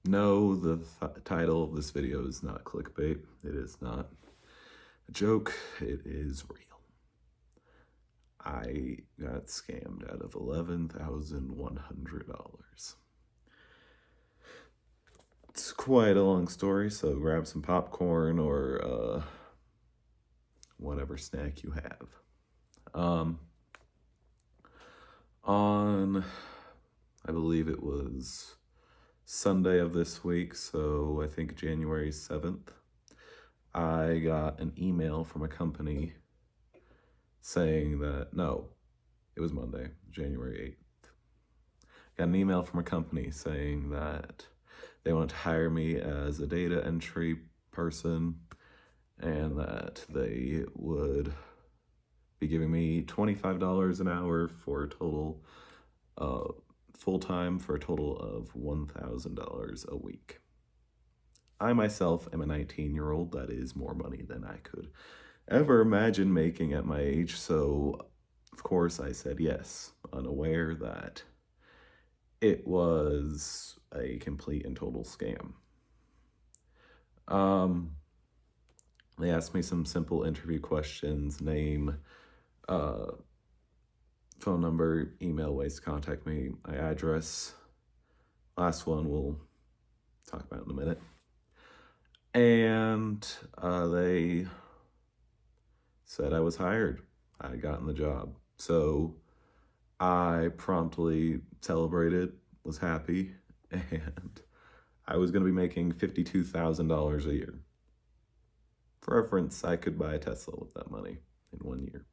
No, the title of this video is not clickbait. It is not a joke. It is real. I got scammed out of $11,100. It's quite a long story, so grab some popcorn or whatever snack you have. On, I believe it was Sunday of this week, so I think January 7th, I got an email from a company saying that, no, it was Monday, January 8th. Got an email from a company saying that they want to hire me as a data entry person and that they would be giving me $25 an hour for a total, full-time for a total of $1,000 a week. I myself am a 19-year-old. That is more money than I could ever imagine making at my age, so of course I said yes, unaware that it was a complete and total scam. They asked me some simple interview questions: name, phone number, email, ways to contact me, my address. Last one we'll talk about in a minute. And they said I was hired. I had gotten the job. So I promptly celebrated, was happy, and I was going to be making $52,000 a year. For reference, I could buy a Tesla with that money in 1 year.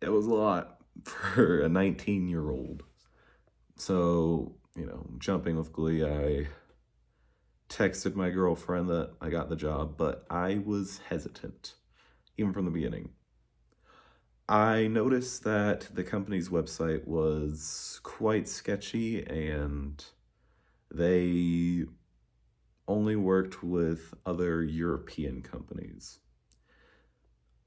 It was a lot for a 19-year-old. So, jumping with glee, I texted my girlfriend that I got the job, but I was hesitant, even from the beginning. I noticed that the company's website was quite sketchy and they only worked with other European companies.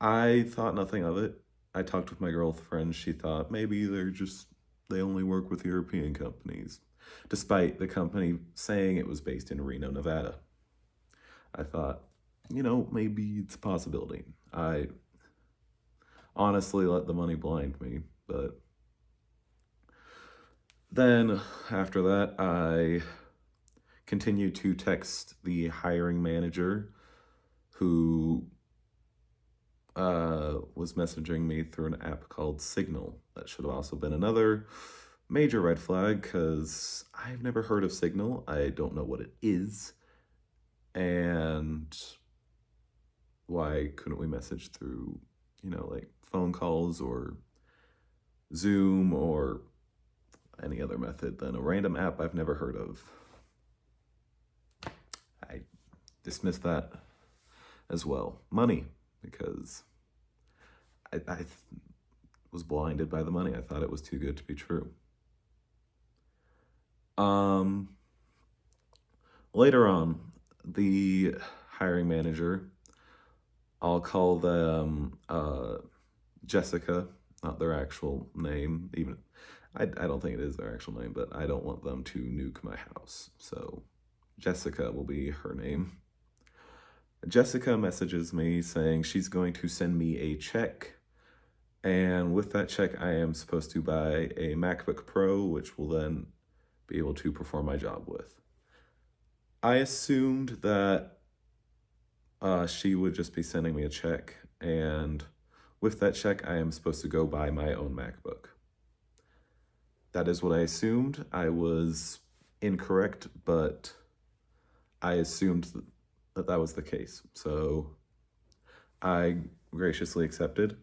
I thought nothing of it. I talked with my girlfriend. She thought maybe they only work with European companies, despite the company saying it was based in Reno, Nevada. I thought, maybe it's a possibility. I honestly let the money blind me, but then after that, I continued to text the hiring manager who was messaging me through an app called Signal. That should have also been another major red flag because I've never heard of Signal. I don't know what it is. And why couldn't we message through, like phone calls or Zoom or any other method than a random app I've never heard of? I dismissed that as well. Money, because I was blinded by the money. I thought it was too good to be true. Later on, the hiring manager, I'll call them Jessica, not their actual name. Even I don't think it is their actual name, but I don't want them to nuke my house. So Jessica will be her name. Jessica messages me saying she's going to send me a check, and with that check I am supposed to buy a MacBook Pro, which will then be able to perform my job with. I assumed that she would just be sending me a check, and with that check I am supposed to go buy my own MacBook. That is what I assumed. I was incorrect, but I assumed that was the case. So I graciously accepted,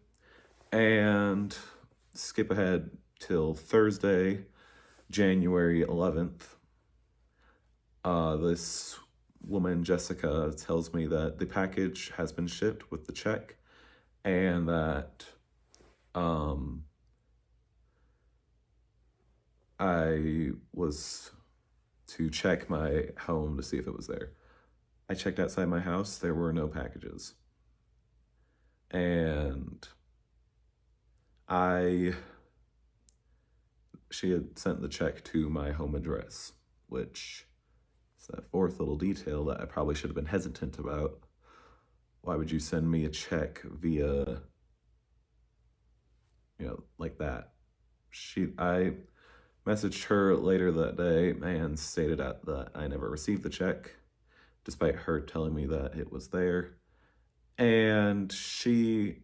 and skip ahead till Thursday, January 11th. This woman, Jessica, tells me that the package has been shipped with the check and that I was to check my home to see if it was there. I checked outside my house. There were no packages. And she had sent the check to my home address. which is that fourth little detail that I probably should have been hesitant about. Why would you send me a check via, like that? I messaged her later that day and stated that I never received the check, despite her telling me that it was there. And she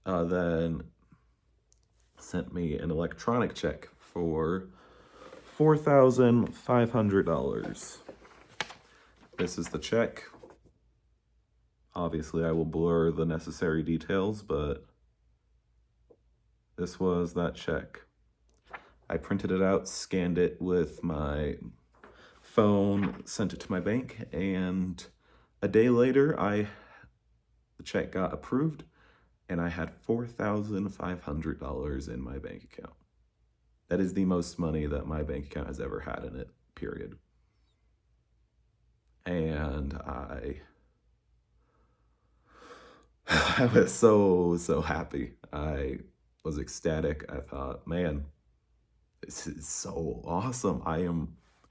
then sent me an electronic check for $4,500. This is the check. Obviously, I will blur the necessary details, but this was that check. I printed it out, scanned it with my phone, sent it to my bank, and a day later, the check got approved, and I had $4,500 in my bank account. That is the most money that my bank account has ever had in it, period. And I was so happy. I was ecstatic. I thought, man, this is so awesome. I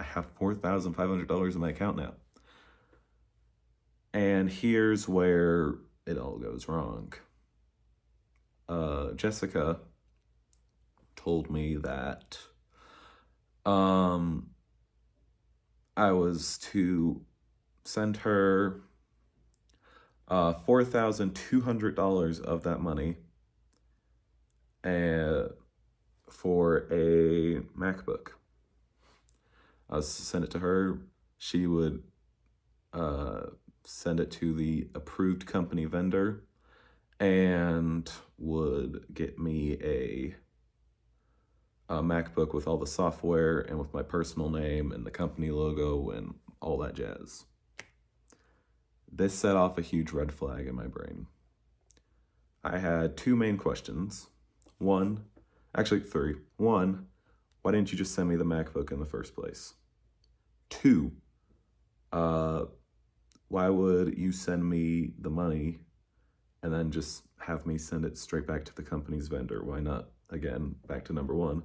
have $4,500 in my account now. And here's where it all goes wrong. Jessica told me that I was to send her $4,200 of that money for a MacBook. I was to send it to her. She would send it to the approved company vendor and would get me a MacBook with all the software and with my personal name and the company logo and all that jazz. This set off a huge red flag in my brain. I had two main questions. Three. One, why didn't you just send me the MacBook in the first place? Two, why would you send me the money and then just have me send it straight back to the company's vendor? Why not, again, back to number one,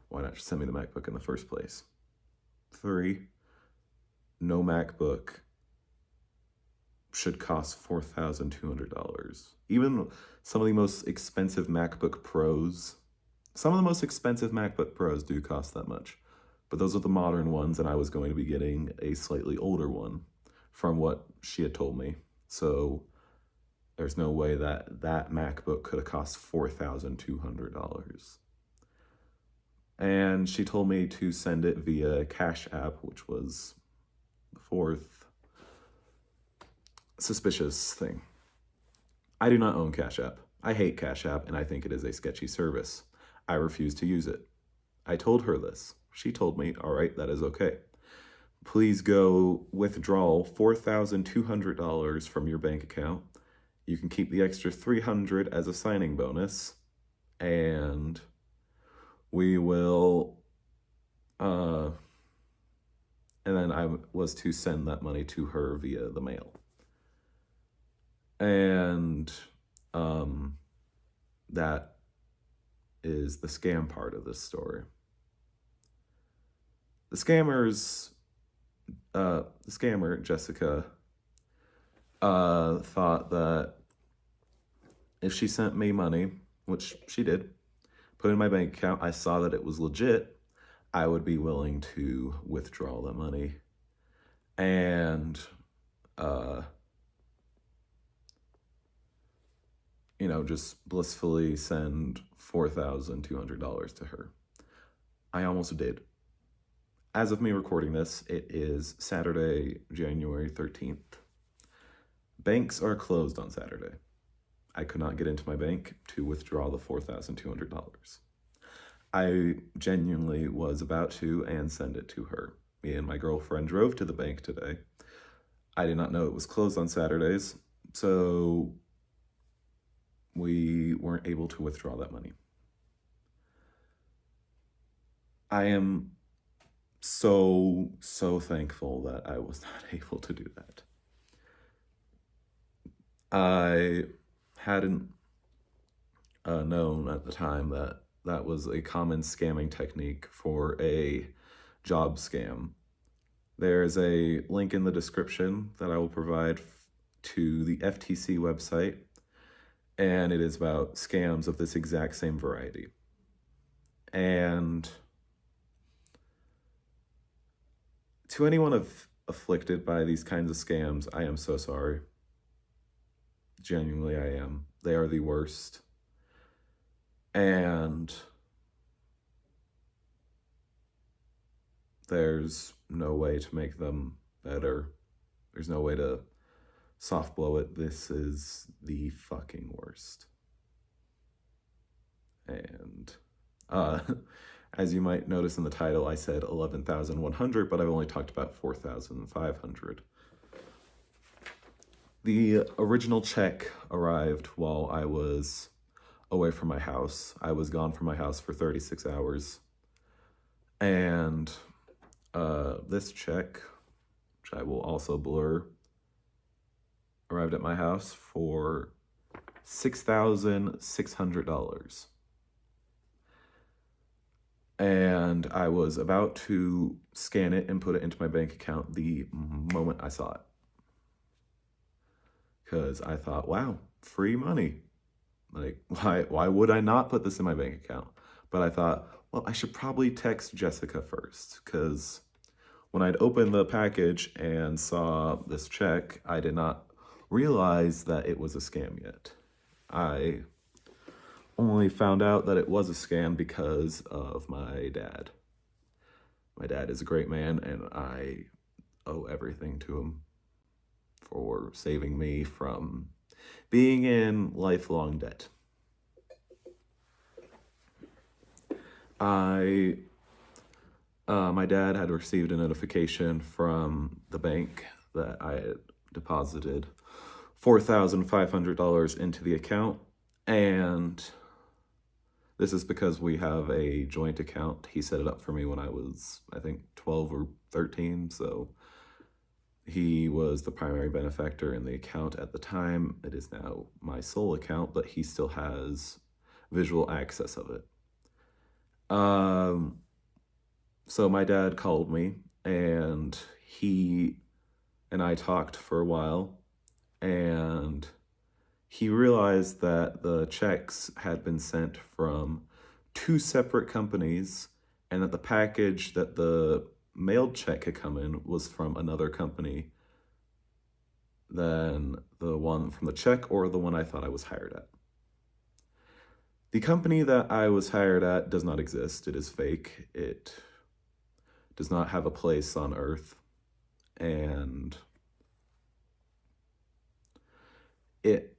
why not just send me the MacBook in the first place? Three, no MacBook should cost $4,200. Even some of the most expensive MacBook Pros do cost that much. But those are the modern ones, and I was going to be getting a slightly older one from what she had told me. So there's no way that MacBook could have cost $4,200. And she told me to send it via Cash App, which was the fourth suspicious thing. I do not own Cash App. I hate Cash App, and I think it is a sketchy service. I refuse to use it. I told her this. She told me, all right, that is okay. Please go withdraw $4,200 from your bank account. You can keep the extra $300 as a signing bonus, and we will, and then I was to send that money to her via the mail. And that is the scam part of this story. The scammer, Jessica, thought that if she sent me money, which she did, put it in my bank account, I saw that it was legit, I would be willing to withdraw that money and, just blissfully send $4,200 to her. I almost did. As of me recording this, it is Saturday, January 13th. Banks are closed on Saturday. I could not get into my bank to withdraw the $4,200. I genuinely was about to and send it to her. Me and my girlfriend drove to the bank today. I did not know it was closed on Saturdays, so we weren't able to withdraw that money. I am so thankful that I was not able to do that. I hadn't known at the time that was a common scamming technique for a job scam. There's a link in the description that I will provide to the FTC website, and it is about scams of this exact same variety. And to anyone afflicted by these kinds of scams, I am so sorry. Genuinely, I am. They are the worst. And there's no way to make them better. There's no way to soft blow it. This is the fucking worst. And as you might notice in the title, I said 11,100, but I've only talked about 4,500. The original check arrived while I was away from my house. I was gone from my house for 36 hours. And this check, which I will also blur, arrived at my house for $6,600. And I was about to scan it and put it into my bank account the moment I saw it. Because I thought, wow, free money. Like, why would I not put this in my bank account? But I thought, well, I should probably text Jessica first, because when I'd opened the package and saw this check, I did not realize that it was a scam yet. I only found out that it was a scam because of my dad. My dad is a great man, and I owe everything to him for saving me from being in lifelong debt. My dad had received a notification from the bank that I had deposited $4,500 into the account, and this is because we have a joint account. He set it up for me when I was, I think, 12 or 13, so he was the primary benefactor in the account at the time. It is now my sole account, but he still has visual access of it. So my dad called me, and he and I talked for a while, and he realized that the checks had been sent from two separate companies, and that the package that the mailed check had come in was from another company than the one from the check or the one I thought I was hired at. The company that I was hired at does not exist. It is fake. It does not have a place on Earth, and it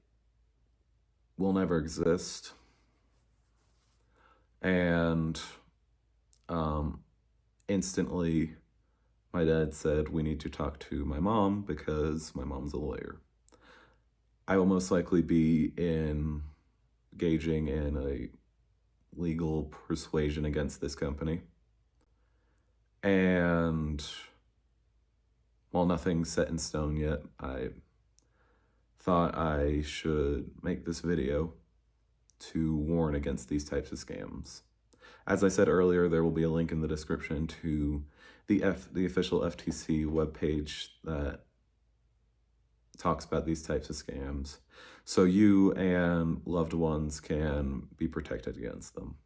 will never exist. And instantly, my dad said, we need to talk to my mom because my mom's a lawyer. I will most likely be engaging in a legal persuasion against this company. And while nothing's set in stone yet, I thought I should make this video to warn against these types of scams. As I said earlier, there will be a link in the description to the official FTC webpage that talks about these types of scams, so you and loved ones can be protected against them.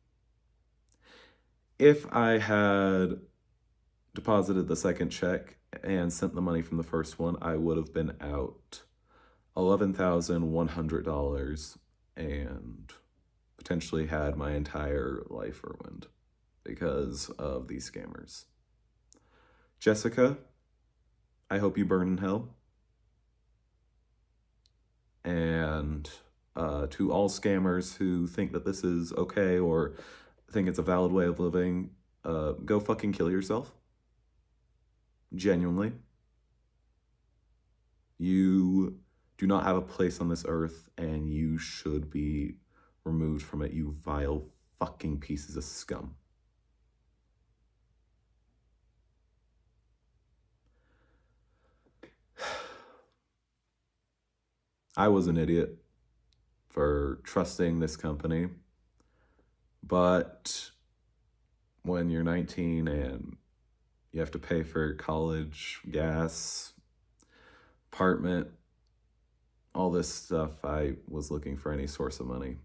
If I had deposited the second check and sent the money from the first one, I would have been out $11,100 and potentially had my entire life ruined because of these scammers. Jessica, I hope you burn in hell. And to all scammers who think that this is okay or think it's a valid way of living, go fucking kill yourself. Genuinely. You do not have a place on this earth, and you should be removed from it, you vile fucking pieces of scum. I was an idiot for trusting this company, but when you're 19 and You have to pay for college, gas, apartment, all this stuff. I was looking for any source of money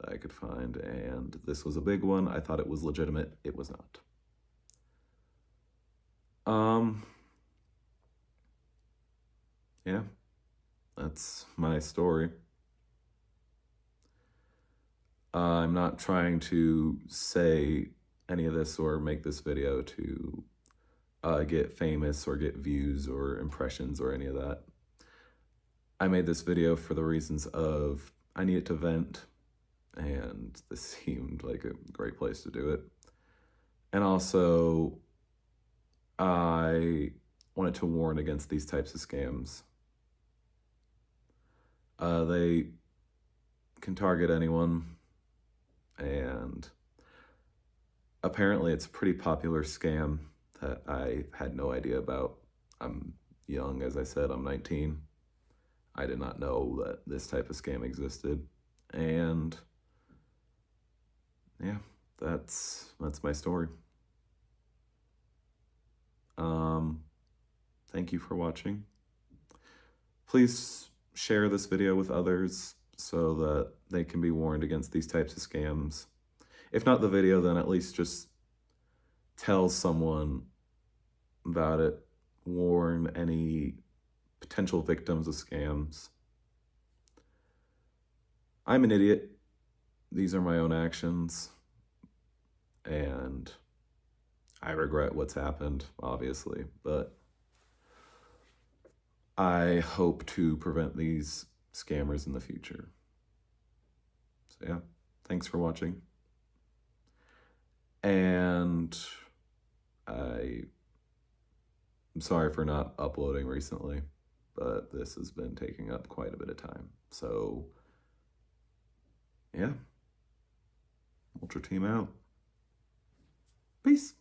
that I could find, and this was a big one. I thought it was legitimate. It was not. Um, yeah, that's my story. I'm not trying to say any of this or make this video to get famous or get views or impressions or any of that. I made this video for the reasons of I needed to vent, and this seemed like a great place to do it. And also, I wanted to warn against these types of scams. They can target anyone, and apparently it's a pretty popular scam that I had no idea about. I'm young, as I said, I'm 19. I did not know that this type of scam existed. And yeah, that's my story. Thank you for watching. Please share this video with others so that they can be warned against these types of scams. If not the video, then at least just tell someone about it. Warn any potential victims of scams. I'm an idiot. These are my own actions. And I regret what's happened, obviously, but I hope to prevent these scammers in the future. So yeah, thanks for watching. And I'm sorry for not uploading recently, but this has been taking up quite a bit of time. So yeah, Ultra Team out. Peace.